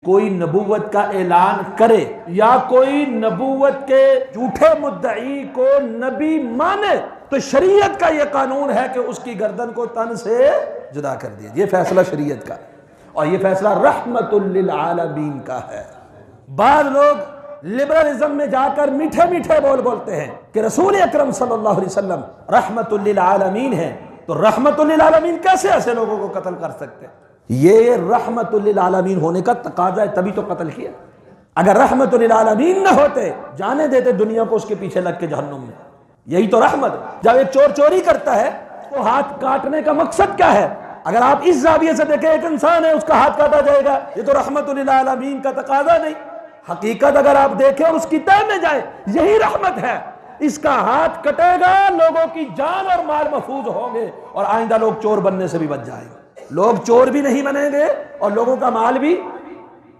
कोई नबूवत का ऐलान करे या कोई नबूवत के झूठे मुद्दई को नबी माने तो शरीयत का यह कानून है कि उसकी गर्दन को तन से जुदा कर दिया। ये फैसला शरीयत का और ये फैसला रहमतुल लिल आलमीन का है। बाद लोग लिबरलिज्म में जाकर मीठे मीठे बोल बोलते हैं कि रसूल अकरम सल्लल्लाहु अलैहि वसल्लम रहमतुल लिल आलमीन है, तो रहमतुल लिल आलमीन कैसे ऐसे लोगों को कत्ल कर सकते हैं? ये रहमतुल लिल आलमीन होने का तकाजा है, तभी तो कत्ल किया। अगर रहमतुल लिल आलमीन न होते, जाने देते दुनिया को उसके पीछे लग के जहन्नुम में। यही तो रहमत है। जब एक चोर चोरी करता है तो हाथ काटने का मकसद क्या है? अगर आप इस जाविये से देखें, एक इंसान है उसका हाथ काटा जाएगा, ये तो रहमतुल लिल आलमीन का तकाजा नहीं। हकीकत अगर आप देखें और उसकी तह में जाए, यही रहमत है। इसका हाथ कटेगा, लोगों की जान और माल महफूज होंगे और आइंदा लोग चोर बनने से भी बच जाएंगे। लोग चोर भी नहीं बनेंगे और लोगों का माल भी